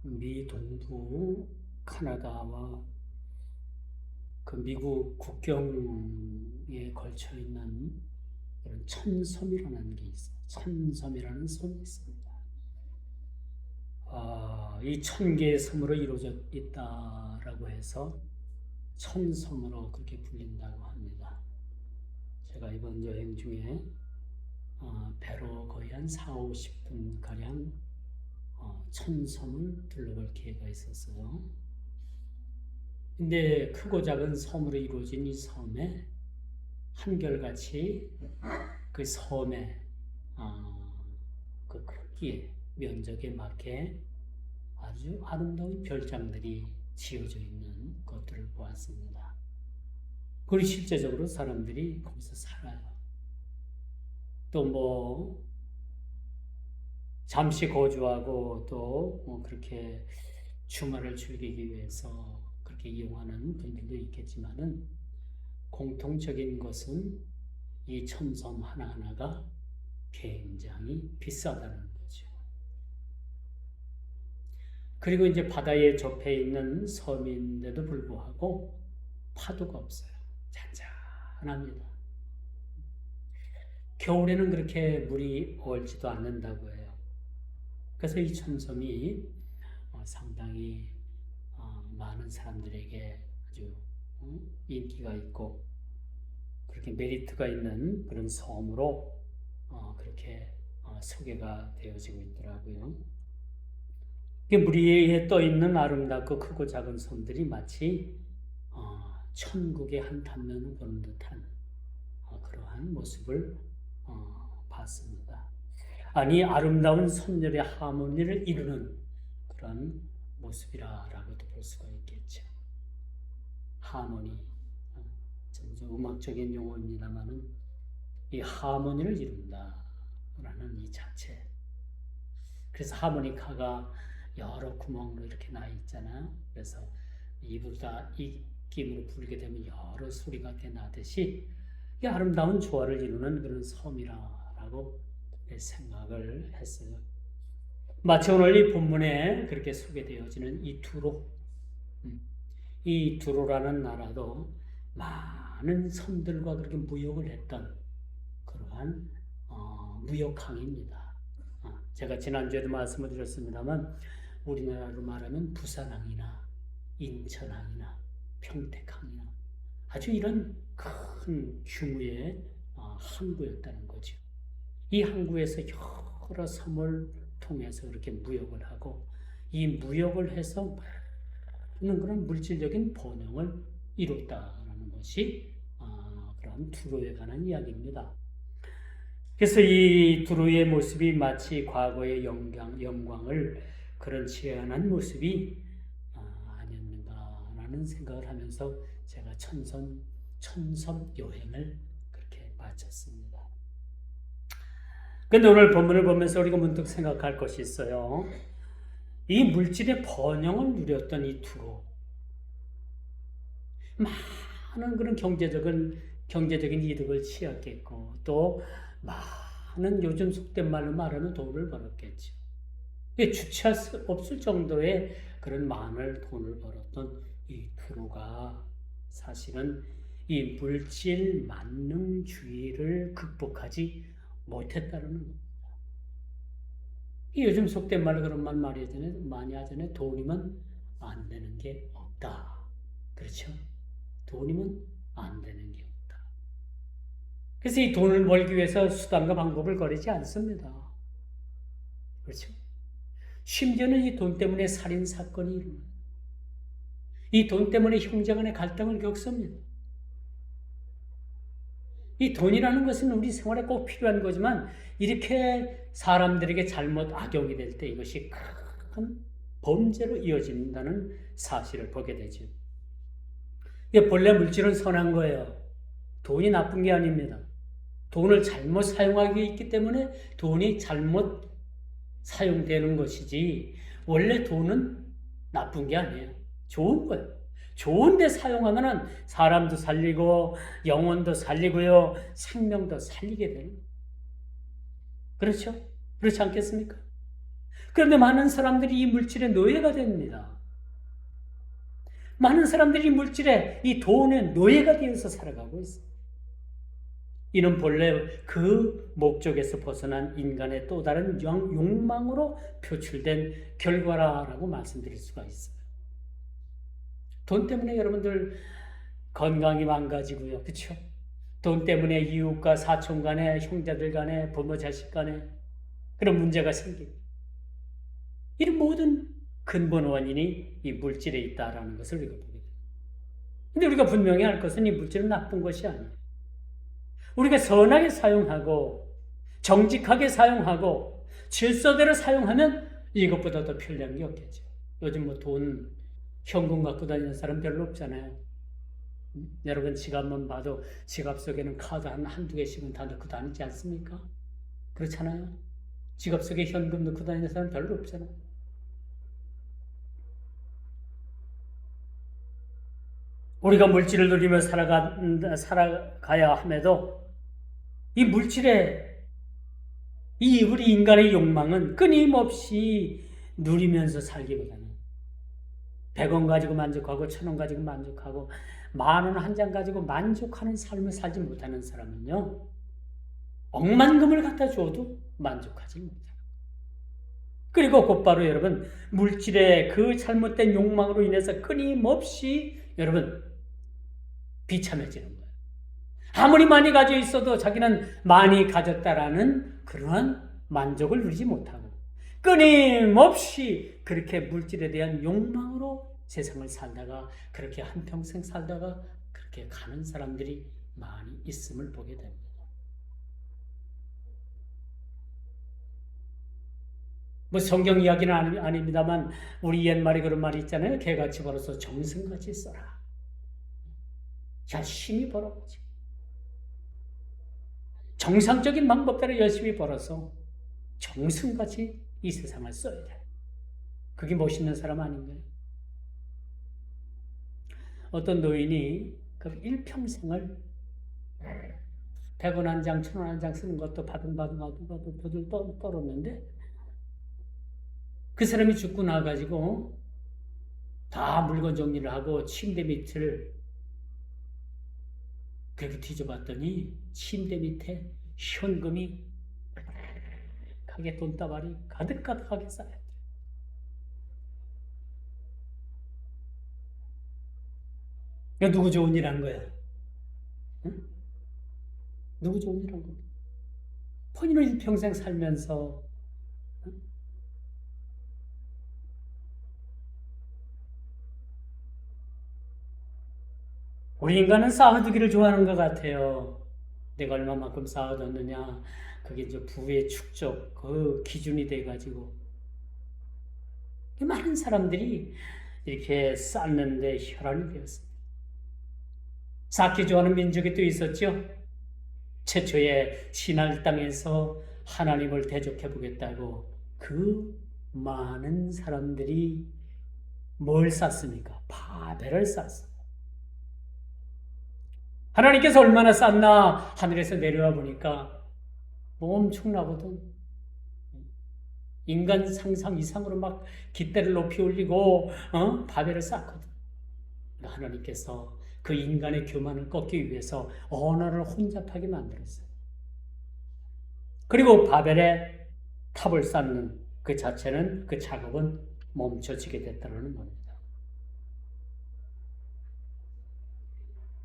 미 동부 캐나다와 그 미국 국경에 걸쳐 있는 그런 천섬이라는 게 있어요. 천섬이라는 섬이 있습니다. 이 1000개의 섬으로 이루어져 있다라고 해서 천섬으로 그렇게 불린다고 합니다. 제가 이번 여행 중에 배로 거의 한 40-50분 가량 천섬을 둘러볼 기회가 있었어요. 근데 크고 작은 섬으로 이루어진 이 섬에 한결같이 그 섬의 그 크기에 면적에 맞게 아주 아름다운 별장들이 지어져 있는 것들을 보았습니다. 그리고 실제적으로 사람들이 거기서 살아요. 또 잠시 거주하고 또 그렇게 주말을 즐기기 위해서 그렇게 이용하는 분들도 있겠지만은 공통적인 것은 이 천섬 하나하나가 굉장히 비싸다는 거죠. 그리고 이제 바다에 접해 있는 섬인데도 불구하고 파도가 없어요. 잔잔합니다. 겨울에는 그렇게 물이 얼지도 않는다고 해요. 그래서 이 천섬이 상당히 많은 사람들에게 아주 인기가 있고 그렇게 메리트가 있는 그런 섬으로 그렇게 소개가 되어지고 있더라고요. 물 위에 떠 있는 아름답고 크고 작은 섬들이 마치 천국의 한 단면을 보는 듯한 그러한 모습을 봤습니다. 아니 아름다운 선율의 하모니를 이루는 그런 모습이라고도 볼 수가 있겠죠. 하모니, 음악적인 용어입니다만은 이 하모니를 이룬다라는 이 자체. 그래서 하모니카가 여러 구멍으로 이렇게 나 있잖아요. 그래서 입으로 다 입김으로 부르게 되면 여러 소리가 나듯이 이 아름다운 조화를 이루는 그런 섬이라고 생각을 했어요. 마치 오늘 이 본문에 그렇게 소개되어지는 이 두로라는 나라도 많은 섬들과 그렇게 무역을 했던 그러한 무역항입니다. 제가 지난주에도 말씀을 드렸습니다만 우리나라로 말하면 부산항이나 인천항이나 평택항이나 아주 이런 큰 규모의 항구였다는 거죠. 이 항구에서 여러 섬을 통해서 그렇게 무역을 하고 이 무역을 해서 많은 그런 물질적인 번영을 이뤘다라는 것이 그런 두로에 관한 이야기입니다. 그래서 이 두로의 모습이 마치 과거의 영광을 그런 재현한 모습이 아니었는가라는 생각을 하면서 제가 천섬 여행을 그렇게 마쳤습니다. 근데 오늘 본문을 보면서 우리가 문득 생각할 것이 있어요. 이 물질의 번영을 누렸던 이 두로. 많은 그런 경제적인 이득을 취했겠고, 또 많은 요즘 속된 말로 말하면 돈을 벌었겠죠. 주체할 수 없을 정도의 그런 많은 돈을 벌었던 이 두로가 사실은 이 물질 만능주의를 극복하지 못했다는 겁니다. 요즘 속된 말로 그런 말 많이 하잖아요. 돈이면 안 되는 게 없다. 그렇죠? 돈이면 안 되는 게 없다. 그래서 이 돈을 벌기 위해서 수단과 방법을 거리지 않습니다. 그렇죠? 심지어는 이 돈 때문에 살인사건이 일어나요. 이 돈 때문에 형제간의 갈등을 겪습니다. 이 돈이라는 것은 우리 생활에 꼭 필요한 거지만 이렇게 사람들에게 잘못 악용이 될 때 이것이 큰 범죄로 이어진다는 사실을 보게 되죠. 본래 물질은 선한 거예요. 돈이 나쁜 게 아닙니다. 돈을 잘못 사용하기 있기 때문에 돈이 잘못 사용되는 것이지 원래 돈은 나쁜 게 아니에요. 좋은 거예요. 좋은데 사용하면은 사람도 살리고 영혼도 살리고요. 생명도 살리게 되는 거예요. 그렇죠? 그렇지 않겠습니까? 그런데 많은 사람들이 이 물질의 노예가 됩니다. 많은 사람들이 물질의 이 돈의 노예가 되어서 살아가고 있어요. 이는 본래 그 목적에서 벗어난 인간의 또 다른 욕망으로 표출된 결과라고 말씀드릴 수가 있어요. 돈 때문에 여러분들 건강이 망가지고요. 그렇죠? 돈 때문에 이웃과 사촌 간에, 형제들 간에, 부모 자식 간에 그런 문제가 생기고, 이런 모든 근본 원인이 이 물질에 있다라는 것을 우리가 보게 됩니다. 근데 우리가 분명히 알 것은 이 물질은 나쁜 것이 아니에요. 우리가 선하게 사용하고 정직하게 사용하고 질서대로 사용하면 이것보다 더 편리한 게 없겠죠. 요즘 뭐 돈, 현금 갖고 다니는 사람 별로 없잖아요. 여러분 지갑만 봐도 지갑 속에는 카드 한두 개씩은 다 넣고 다니지 않습니까? 그렇잖아요. 지갑 속에 현금 넣고 다니는 사람 별로 없잖아요. 우리가 물질을 누리며 살아가야 함에도 이 물질의 이 우리 인간의 욕망은 끊임없이 누리면서 살기보다는 100원 가지고 만족하고 1000원 가지고 만족하고 10,000원 한 장 가지고 만족하는 삶을 살지 못하는 사람은요, 억만금을 갖다 줘도 만족하지 못해요. 그리고 곧바로 여러분 물질의 그 잘못된 욕망으로 인해서 끊임없이 여러분 비참해지는 거예요. 아무리 많이 가지고 있어도 자기는 많이 가졌다라는 그러한 만족을 누리지 못하고 끊임없이 그렇게 물질에 대한 욕망으로 세상을 살다가 그렇게 한평생 살다가 그렇게 가는 사람들이 많이 있음을 보게 됩니다. 뭐 성경 이야기는 아닙니다만 우리 옛말에 그런 말이 있잖아요. 개같이 벌어서 정승같이 써라. 열심히 벌어보지. 정상적인 방법대로 열심히 벌어서 정승같이 이 세상을 써야 돼. 그게 멋있는 사람 아닌가요? 어떤 노인이 그 일평생을 100원 한 장, 1000원 한 장 쓰는 것도 바둥바둥 떨었는데 그 사람이 죽고 나가지고 다 물건 정리를 하고 침대 밑을 그렇게 뒤져봤더니 침대 밑에 현금이 가게 돈다발이 가득가득하게 쌓였대요. 이거 누구 좋은 일 한 거야? 응? 누구 좋은 일 한 거야? 본인은 일평생 살면서 우리 인간은 쌓아두기를 좋아하는 것 같아요. 내가 얼마만큼 쌓아뒀느냐, 그게 이제 부의 축적, 그 기준이 돼가지고. 많은 사람들이 이렇게 쌓는데 혈안이 되었습니다. 쌓기 좋아하는 민족이 또 있었죠. 최초의 신할 땅에서 하나님을 대적해 보겠다고 그 많은 사람들이 뭘 쌓습니까? 바벨을 쌓습니다. 하나님께서 얼마나 쌌나 하늘에서 내려와 보니까 뭐 엄청나거든. 인간 상상 이상으로 막 깃대를 높이 올리고 바벨을 쌓거든. 하나님께서 그 인간의 교만을 꺾기 위해서 언어를 혼잡하게 만들었어요. 그리고 바벨의 탑을 쌓는 그 자체는, 그 작업은 멈춰지게 됐다는 겁니다.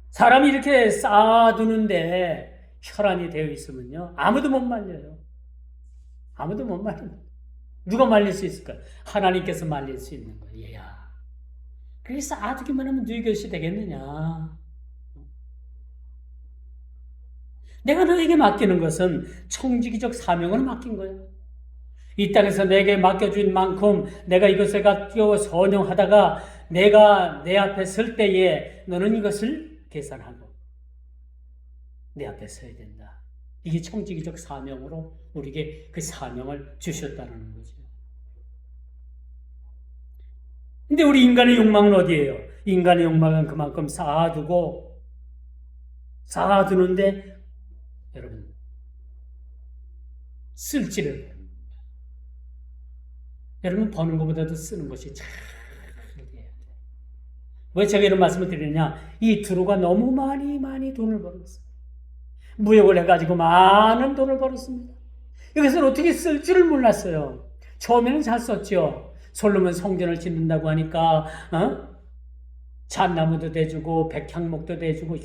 사람이 이렇게 쌓아두는데 혈안이 되어 있으면요, 아무도 못 말려요. 아무도 못 말립니다. 누가 말릴 수 있을까? 하나님께서 말릴 수 있는 거예요. 얘야, 그게 쌓아두기만 하면 누이 것이 되겠느냐? 내가 너에게 맡기는 것은 청지기적 사명을 맡긴 거예요. 이 땅에서 내게 맡겨준 만큼 내가 이것을 갖고 선용하다가 내가 내 앞에 설 때에 너는 이것을 계산하고 내 앞에 서야 된다. 이게 청지기적 사명으로 우리에게 그 사명을 주셨다는 거죠. 근데 우리 인간의 욕망은 어디예요? 인간의 욕망은 그만큼 쌓아두는데 여러분 쓸지를 여러분 버는 것보다도 쓰는 것이 참 왜 제가 이런 말씀을 드리느냐? 이 두루가 너무 많이 돈을 벌었어요. 무역을 해가지고 많은 돈을 벌었습니다. 이것을 어떻게 쓸 줄을 몰랐어요. 처음에는 잘 썼죠. 솔로몬 성전을 짓는다고 하니까 잣나무도 대주고 백향목도 대주고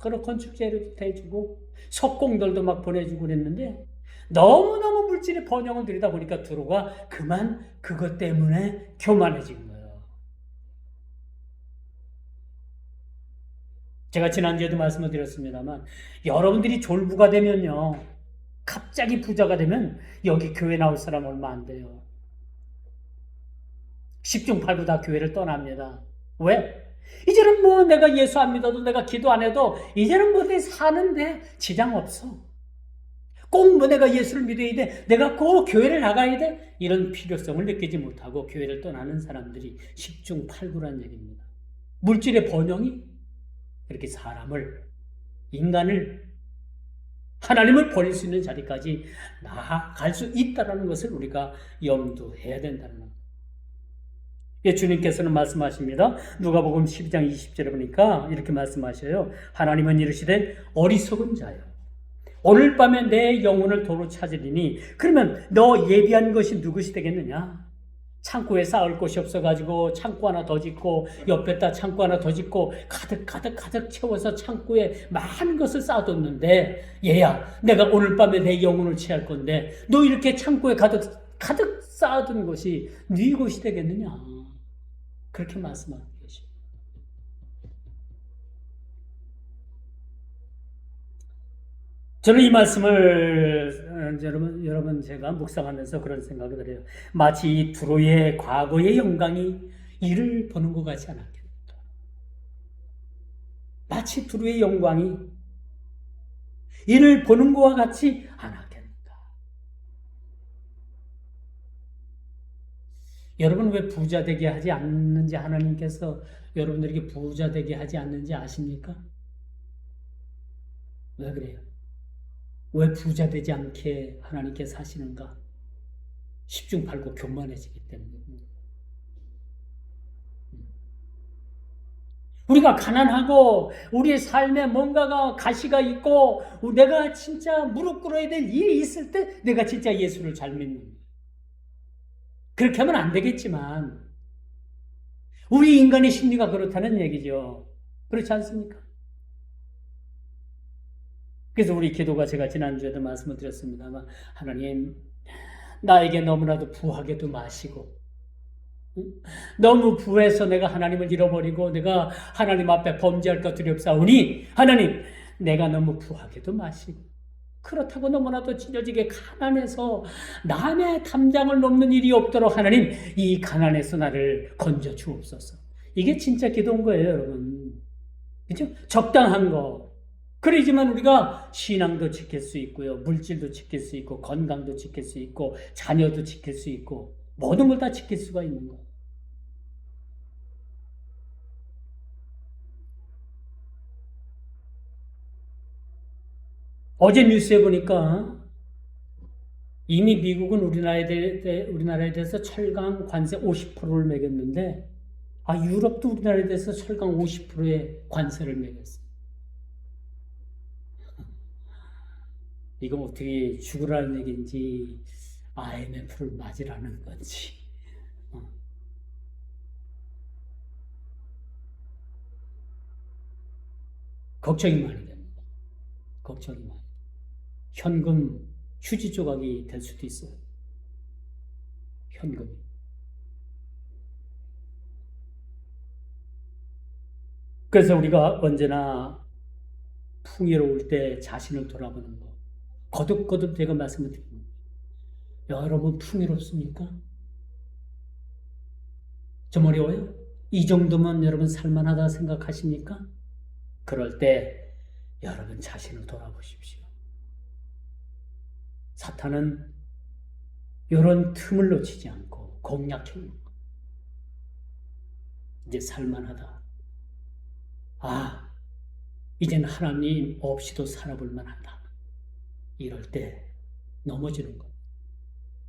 여러 건축 재료도 대주고 석공들도 막 보내주고 그랬는데 너무너무 물질의 번영을 들이다 보니까 두루가 그만 그것 때문에 교만해진 거예요. 제가 지난주에도 말씀을 드렸습니다만 여러분들이 졸부가 되면요. 갑자기 부자가 되면 여기 교회 나올 사람 얼마 안 돼요. 10중 8구 다 교회를 떠납니다. 왜? 이제는 뭐 내가 예수 안 믿어도 내가 기도 안 해도 이제는 뭐 내 사는데 지장 없어. 꼭 뭐 내가 예수를 믿어야 돼. 내가 꼭 교회를 나가야 돼. 이런 필요성을 느끼지 못하고 교회를 떠나는 사람들이 10중 8구란 얘기입니다. 물질의 번영이 이렇게 인간을 하나님을 버릴 수 있는 자리까지 나아갈 수 있다는 것을 우리가 염두해야 된다는 겁니다. 주님께서는 말씀하십니다. 누가복음 12장 20절에 보니까 이렇게 말씀하셔요. 하나님은 이르시되 어리석은 자여 오늘 밤에 내 영혼을 도로 찾으리니 그러면 너 예비한 것이 누구시 되겠느냐? 창고에 쌓을 곳이 없어가지고 창고 하나 더 짓고 옆에다 창고 하나 더 짓고 가득 채워서 창고에 많은 것을 쌓아뒀는데 얘야 내가 오늘 밤에 내 영혼을 취할 건데 너 이렇게 창고에 가득 쌓아둔 것이 네 것이 되겠느냐? 그렇게 말씀하고 계십니다. 저는 이 말씀을 여러분 제가 묵상하면서 그런 생각을 해요. 마치 이 두로의 과거의 영광이 이를 보는 것 같지 않았겠는가? 마치 두로의 영광이 이를 보는 것과 같지 않았겠는가? 여러분 왜 부자 되게 하지 않는지 하나님께서 여러분들에게 부자 되게 하지 않는지 아십니까? 왜 그래요? 왜 부자 되지 않게 하나님께서 하시는가? 10중 8구 교만해지기 때문입니다. 우리가 가난하고 우리의 삶에 뭔가가 가시가 있고 내가 진짜 무릎 꿇어야 될 일이 있을 때 내가 진짜 예수를 잘 믿는 거예요. 그렇게 하면 안 되겠지만 우리 인간의 심리가 그렇다는 얘기죠. 그렇지 않습니까? 그래서 우리 기도가 제가 지난주에도 말씀을 드렸습니다만 하나님 나에게 너무나도 부하게도 마시고 너무 부해서 내가 하나님을 잃어버리고 내가 하나님 앞에 범죄할까 두렵사오니 하나님 내가 너무 부하게도 마시고 그렇다고 너무나도 찢어지게 가난해서 남의 담장을 넘는 일이 없도록 하나님 이 가난에서 나를 건져 주옵소서. 이게 진짜 기도인 거예요 여러분. 그렇죠? 적당한 거. 그러지만 우리가 신앙도 지킬 수 있고요. 물질도 지킬 수 있고 건강도 지킬 수 있고 자녀도 지킬 수 있고 모든 걸 다 지킬 수가 있는 거예요. 어제 뉴스에 보니까 이미 미국은 우리나라에 대해서 철강 관세 50%를 매겼는데 유럽도 우리나라에 대해서 철강 50%의 관세를 매겼어요. 이거 어떻게 죽으라는 얘기인지 IMF를 맞으라는 건지 걱정이 많이 됩니다. 걱정이 많이. 현금 휴지 조각이 될 수도 있어요. 현금이. 그래서 우리가 언제나 풍요로울 때 자신을 돌아보는 거. 거듭거듭 제가 말씀을 드립니다. 여러분 풍요롭습니까? 좀 어려워요? 이 정도면 여러분 살만하다 생각하십니까? 그럴 때 여러분 자신을 돌아보십시오. 사탄은 이런 틈을 놓치지 않고 공략해 있는 거. 이제 살만하다. 이제는 하나님 없이도 살아볼 만하다. 이럴 때 넘어지는 것.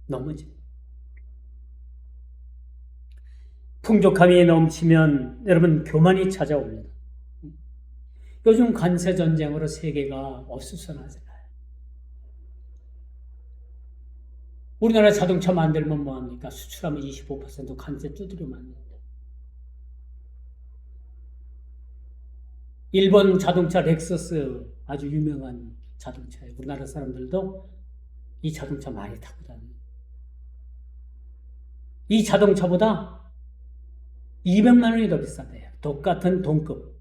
넘어지는 것. 풍족함이 넘치면 여러분 교만이 찾아옵니다. 요즘 관세 전쟁으로 세계가 어수선하잖아요. 우리나라 자동차 만들면 뭐합니까? 수출하면 25% 관세 두드려 맞는데. 일본 자동차 렉서스 아주 유명한 자동차예요. 우리나라 사람들도 이 자동차 많이 타고 다녀요. 이 자동차보다 200만 원이 더 비싸대요. 똑같은 동급.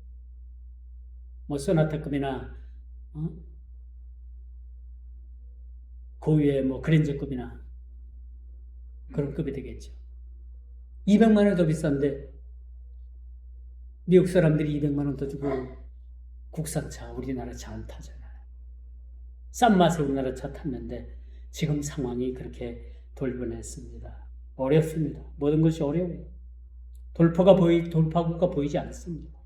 뭐 소나타급이나 고유의 뭐 그랜저급이나 그런 급이 되겠죠. 200만 원이 더 비싼데 미국 사람들이 200만 원 더 주고 국산차 우리나라 차 안 타잖아요. 싼 맛에 우리나라 차 탔는데 지금 상황이 그렇게 돌변했습니다. 어렵습니다. 모든 것이 어려워요. 돌파구가 보이지 않습니다.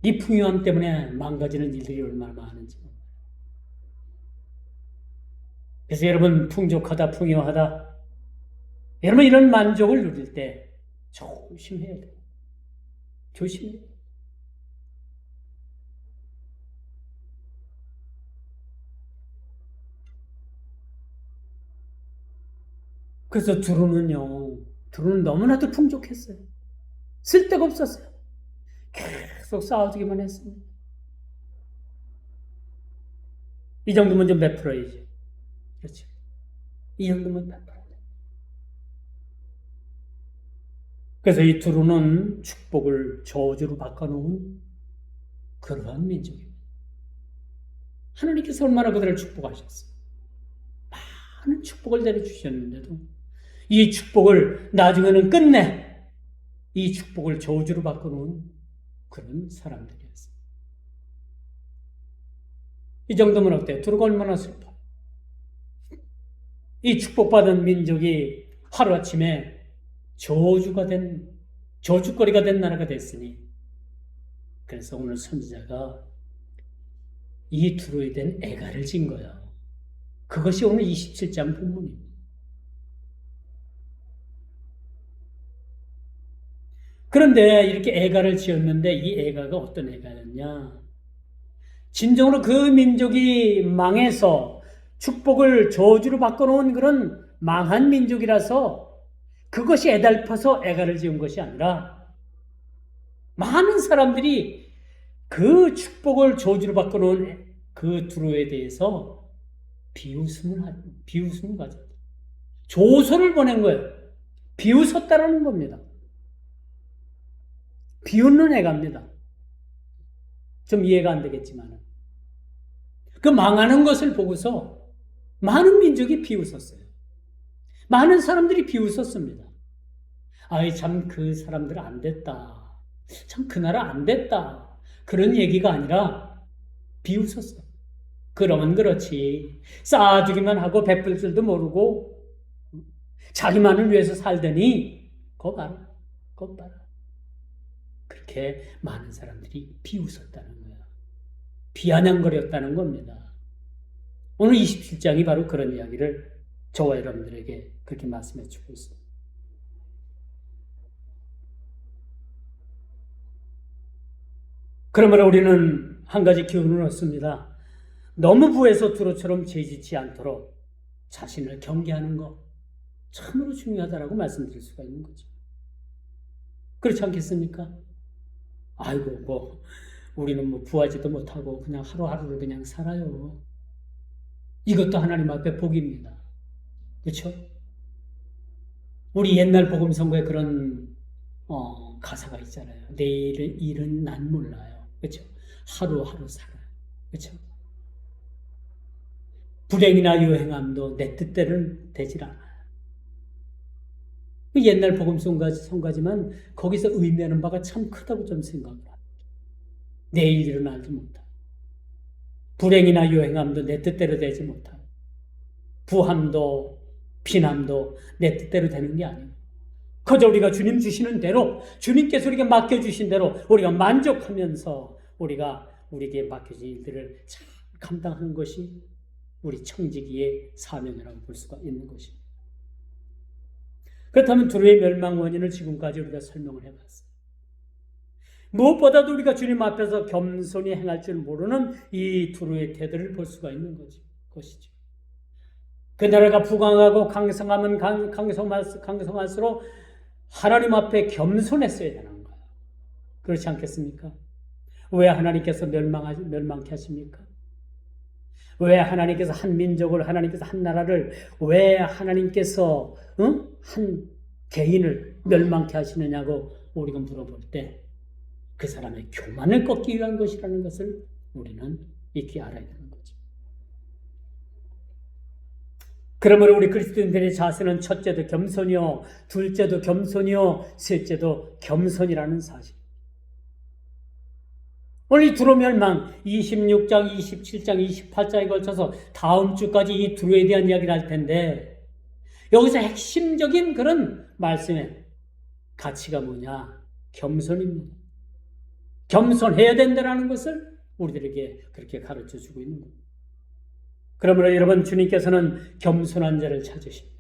이 풍요함 때문에 망가지는 일들이 얼마나 많은지. 그래서 여러분 풍족하다, 풍요하다. 여러분 이런 만족을 누릴 때 조심해야 돼요. 조심해야 돼요. 그래서 두루는 너무나도 풍족했어요. 쓸데가 없었어요. 계속 쌓아두기만 했습니다. 이 정도면 좀 베풀어야지. 그렇죠. 이 정도면 베풀어야 돼. 그래서 이 두루는 축복을 저주로 바꿔놓은 그러한 민족입니다. 하나님께서 얼마나 그들을 축복하셨어요. 많은 축복을 내려주셨는데도 이 축복을 나중에는 끝내 이 축복을 저주로 바꿔놓은 그런 사람들이었어요. 이 정도면 어때요? 두루가 얼마나 슬퍼요. 이 축복받은 민족이 하루아침에 저주거리가 된 나라가 됐으니 그래서 오늘 선지자가 이 두루에 대한 애가를 진 거예요. 그것이 오늘 27장 본문입니다. 그런데 이렇게 애가를 지었는데 이 애가가 어떤 애가였냐? 진정으로 그 민족이 망해서 축복을 저주로 바꿔놓은 그런 망한 민족이라서 그것이 애달퍼서 애가를 지은 것이 아니라 많은 사람들이 그 축복을 저주로 바꿔놓은 그 두루에 대해서 비웃음을 가졌다. 조소를 보낸 거예요. 비웃었다라는 겁니다. 비웃는 애가입니다. 좀 이해가 안 되겠지만 그 망하는 것을 보고서 많은 민족이 비웃었어요. 많은 사람들이 비웃었습니다. 아이 참 그 사람들 안 됐다. 참 그 나라 안 됐다. 그런 얘기가 아니라 비웃었어요. 그러면 그렇지. 쌓아주기만 하고 베풀 줄도 모르고 자기만을 위해서 살더니 거 봐라. 그렇게 많은 사람들이 비웃었다는 거예요. 비아냥거렸다는 겁니다. 오늘 27장이 바로 그런 이야기를 저와 여러분들에게 그렇게 말씀해 주고 있습니다. 그러므로 우리는 한 가지 교훈을 얻습니다. 너무 부해서 두루처럼 죄짓지 않도록 자신을 경계하는 것 참으로 중요하다라고 말씀드릴 수가 있는 거죠. 그렇지 않겠습니까? 아이고 우리는 부하지도 못하고 그냥 하루하루를 그냥 살아요. 이것도 하나님 앞에 복입니다. 그렇죠? 우리 옛날 복음성가에 그런 가사가 있잖아요. 내일의 일은 난 몰라요. 그렇죠? 하루하루 살아요. 그렇죠? 불행이나 유행함도 내 뜻대로는 되질 않아요. 그 옛날 복음성가지만 거기서 의미하는 바가 참 크다고 좀 생각을 합니다. 내일 일은 알지 못하고 불행이나 유행함도 내 뜻대로 되지 못하고 부함도 피남도 내 뜻대로 되는 게 아니에요. 그저 우리가 주님 주시는 대로 주님께서 우리에게 맡겨주신 대로 우리가 만족하면서 우리가 우리에게 맡겨진 일들을 잘 감당하는 것이 우리 청지기의 사명이라고 볼 수가 있는 것입니다. 그렇다면 두루의 멸망 원인을 지금까지 우리가 설명을 해봤어요. 무엇보다도 우리가 주님 앞에서 겸손히 행할 줄 모르는 이 두루의 태도를 볼 수가 있는 것이죠. 그 나라가 부강하고 강성하면 강성할수록 하나님 앞에 겸손했어야 되는 거예요. 그렇지 않겠습니까? 왜 하나님께서 멸망케 하십니까? 왜 하나님께서 한 민족을, 하나님께서 한 나라를, 왜 하나님께서 한 개인을 멸망케 하시느냐고 우리가 물어볼 때 그 사람의 교만을 꺾기 위한 것이라는 것을 우리는 익히 알아야 되는 거죠. 그러므로 우리 그리스도인들의 자세는 첫째도 겸손이요, 둘째도 겸손이요, 셋째도 겸손이라는 사실. 오늘 이 두루 멸망 26장, 27장, 28장에 걸쳐서 다음 주까지 이 두루에 대한 이야기를 할 텐데 여기서 핵심적인 그런 말씀의 가치가 뭐냐? 겸손입니다. 겸손해야 된다는 것을 우리들에게 그렇게 가르쳐주고 있는 겁니다. 그러므로 여러분, 주님께서는 겸손한 자를 찾으십니다.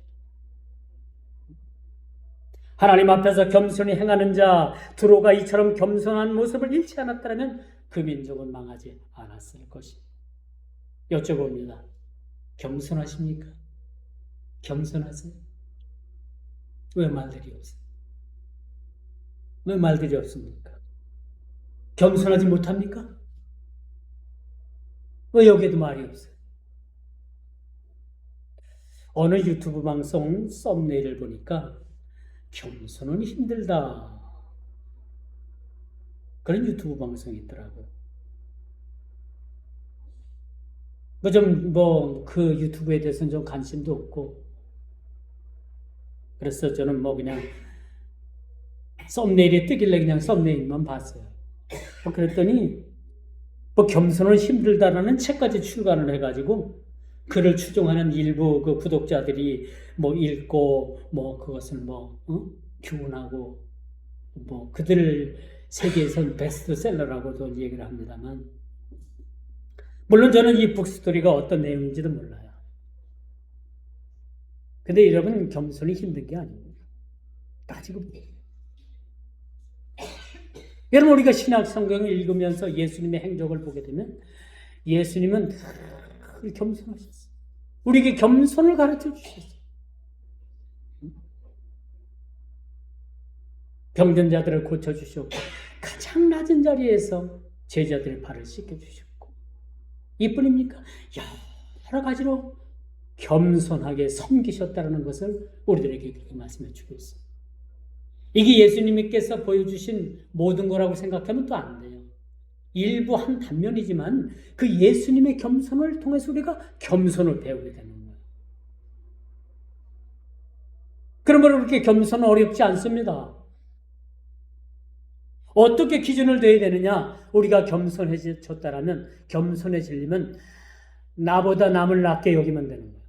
하나님 앞에서 겸손히 행하는 자, 두루가 이처럼 겸손한 모습을 잃지 않았다면 그 민족은 망하지 않았을 것입니다. 여쭤봅니다. 겸손하십니까? 겸손하세요? 왜 말들이 없어요? 왜 말들이 없습니까? 겸손하지 못합니까? 왜 여기에도 말이 없어요? 어느 유튜브 방송 썸네일을 보니까 겸손은 힘들다, 그런 유튜브 방송이 있더라고요. 그 유튜브에 대해서는 좀 관심도 없고, 그래서 저는 그냥 썸네일이 뜨길래 그냥 썸네일만 봤어요. 그랬더니 겸손은 힘들다라는 책까지 출간을 해가지고 그를 추종하는 일부 그 구독자들이 읽고 그것을 교훈하고 그들 세계에선 베스트셀러라고도 얘기를 합니다만, 물론 저는 이 북스토리가 어떤 내용인지도 몰라요. 근데 여러분, 겸손이 힘든 게 아닙니다. 따지고 보세요. 여러분, 우리가 신약 성경을 읽으면서 예수님의 행적을 보게 되면 예수님은 늘 겸손하셨어요. 우리에게 겸손을 가르쳐 주셨어요. 병든 자들을 고쳐주셨고, 가장 낮은 자리에서 제자들의 발을 씻겨주셨고, 이뿐입니까? 여러 가지로 겸손하게 섬기셨다는 것을 우리들에게 그렇게 말씀해 주고 있습니다. 이게 예수님께서 보여주신 모든 거라고 생각하면 또 안 돼요. 일부 한 단면이지만 그 예수님의 겸손을 통해서 우리가 겸손을 배우게 되는 거예요. 그러므로 그렇게 겸손은 어렵지 않습니다. 어떻게 기준을 둬야 되느냐? 우리가 겸손해졌다라면, 겸손해지려면 나보다 남을 낮게 여기면 되는 거예요.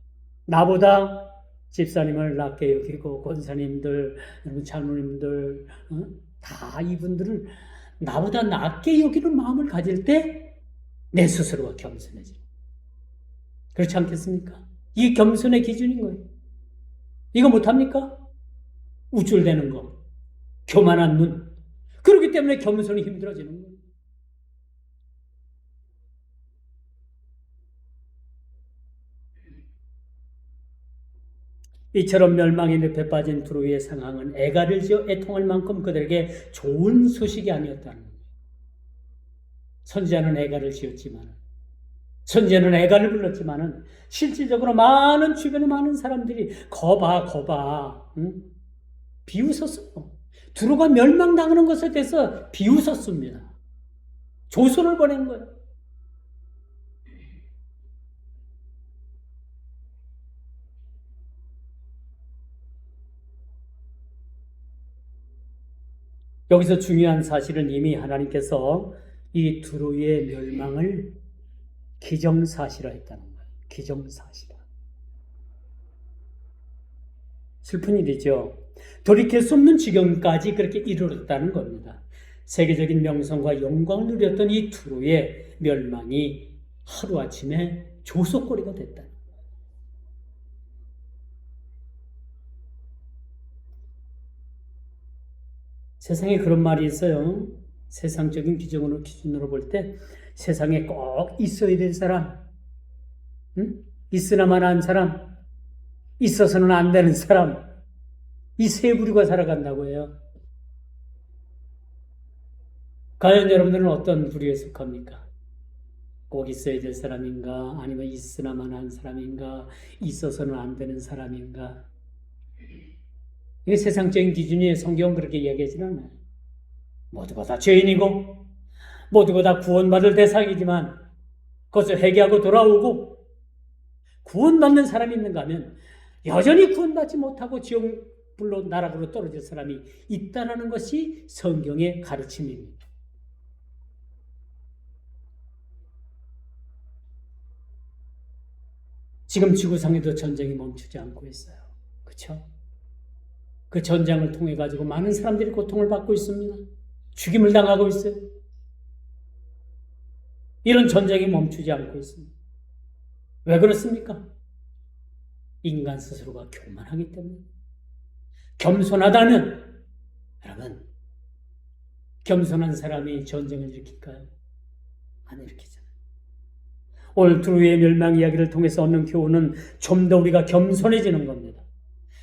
나보다 집사님을 낮게 여기고, 권사님들, 장로님들, 다 이분들을 나보다 낮게 여기는 마음을 가질 때 내 스스로가 겸손해져요. 그렇지 않겠습니까? 이게 겸손의 기준인 거예요. 이거 못합니까? 우쭐대는 거, 교만한 눈. 그렇기 때문에 겸손이 힘들어지는 거예요. 이처럼 멸망의 늪에 빠진 두루의 상황은 애가를 지어 애통할 만큼 그들에게 좋은 소식이 아니었다는 거예요. 선지자는 애가를 지었지만, 선지자는 애가를 불렀지만은 실질적으로 많은 주변에 많은 사람들이 거봐 비웃었어요. 두루가 멸망당하는 것에 대해서 비웃었습니다. 조소를 보낸 거예요. 여기서 중요한 사실은 이미 하나님께서 이 두루의 멸망을 기정사실화했다는 거예요. 기정사실화. 슬픈 일이죠. 돌이킬 수 없는 지경까지 그렇게 이르렀다는 겁니다. 세계적인 명성과 영광을 누렸던 이 두루의 멸망이 하루아침에 조속거리가 됐다. 세상에 그런 말이 있어요. 세상적인 기준으로 볼 때 세상에 꼭 있어야 될 사람, 있으나만 한 사람, 있어서는 안 되는 사람, 이 세 부류가 살아간다고 해요. 과연 여러분들은 어떤 부류에 속합니까? 꼭 있어야 될 사람인가? 아니면 있으나만 한 사람인가? 있어서는 안 되는 사람인가? 이게 세상적인 기준이 성경은 그렇게 이야기하지는 않아요. 모두가 다 죄인이고 모두가 다 구원받을 대상이지만 그것을 회개하고 돌아오고 구원받는 사람이 있는가 하면 여전히 구원받지 못하고 지옥불로 나락으로 떨어질 사람이 있다는 것이 성경의 가르침입니다. 지금 지구상에도 전쟁이 멈추지 않고 있어요. 그렇죠? 그 전쟁을 통해 가지고 많은 사람들이 고통을 받고 있습니다. 죽임을 당하고 있어요. 이런 전쟁이 멈추지 않고 있습니다. 왜 그렇습니까? 인간 스스로가 교만하기 때문에. 겸손하다면, 여러분, 겸손한 사람이 전쟁을 일으킬까요? 안 일으키잖아요. 오늘 두루의 멸망 이야기를 통해서 얻는 교훈은 좀 더 우리가 겸손해지는 겁니다.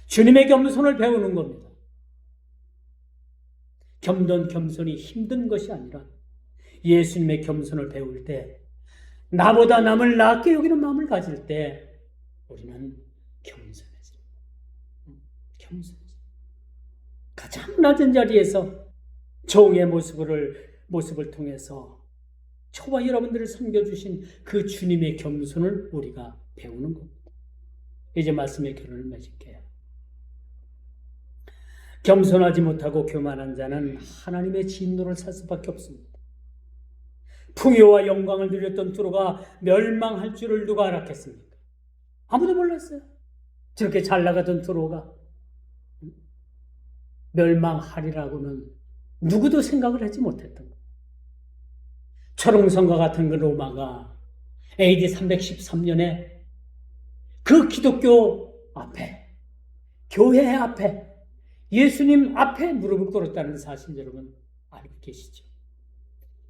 주님의 겸손을 배우는 겁니다. 겸손이 힘든 것이 아니라 예수님의 겸손을 배울 때 나보다 남을 낮게 여기는 마음을 가질 때 우리는 겸손해집니다. 가장 낮은 자리에서 종의 모습을 통해서 저와 여러분들을 섬겨주신 그 주님의 겸손을 우리가 배우는 겁니다. 이제 말씀의 결론을 맺을게요. 겸손하지 못하고 교만한 자는 하나님의 진노를 살 수밖에 없습니다. 풍요와 영광을 누렸던 두로가 멸망할 줄을 누가 알았겠습니까? 아무도 몰랐어요. 저렇게 잘 나가던 두로가 멸망하리라고는 누구도 생각을 하지 못했던 거예요. 초롱성과 같은 그 로마가 AD 313년에 그 기독교 앞에, 교회 앞에, 예수님 앞에 무릎을 꿇었다는 사실 여러분 알고 계시죠?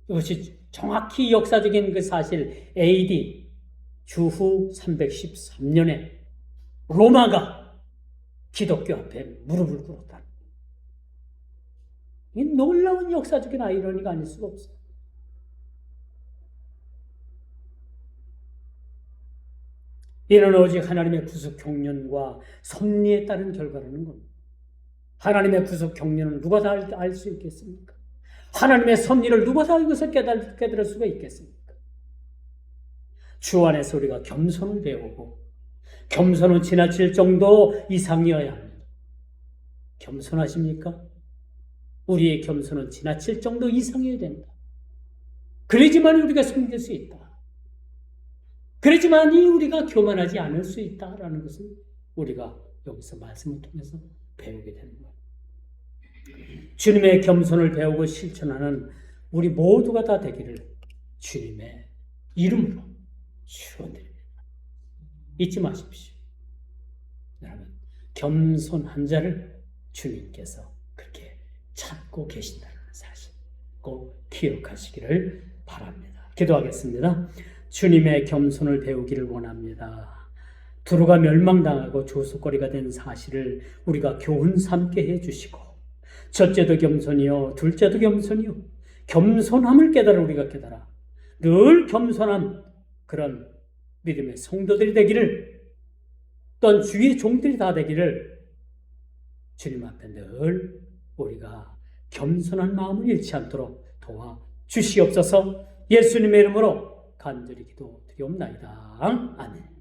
이것이 정확히 역사적인 그 사실 AD 주후 313년에 로마가 기독교 앞에 무릎을 꿇었다. 이 놀라운 역사적인 아이러니가 아닐 수가 없어요. 이는 오직 하나님의 구속 경륜과 섭리에 따른 결과라는 겁니다. 하나님의 구속 경륜은 누가 다 알 수 있겠습니까? 하나님의 섭리를 누가 다 이것을 깨달을 수가 있겠습니까? 주 안에서 우리가 겸손을 배우고 겸손은 지나칠 정도 이상이어야 합니다. 겸손하십니까? 우리의 겸손은 지나칠 정도 이상이어야 된다. 그래야지만 우리가 섬길 수 있다. 그래야지만 우리가 교만하지 않을 수 있다라는 것을 우리가 여기서 말씀을 통해서 배우게 되는 거예요. 주님의 겸손을 배우고 실천하는 우리 모두가 다 되기를 주님의 이름으로 축원드립니다. 잊지 마십시오. 여러분, 겸손한 자를 주님께서 그렇게 찾고 계신다는 사실 꼭 기억하시기를 바랍니다. 기도하겠습니다. 주님의 겸손을 배우기를 원합니다. 두루가 멸망당하고 조속거리가 된 사실을 우리가 교훈 삼게 해주시고 첫째도 겸손이요 둘째도 겸손이요 겸손함을 우리가 깨달아 늘 겸손한 그런 믿음의 성도들이 되기를 또한 주의 종들이 다 되기를 주님 앞에 늘 우리가 겸손한 마음을 잃지 않도록 도와주시옵소서. 예수님의 이름으로 간절히 기도드리옵나이다. 아멘.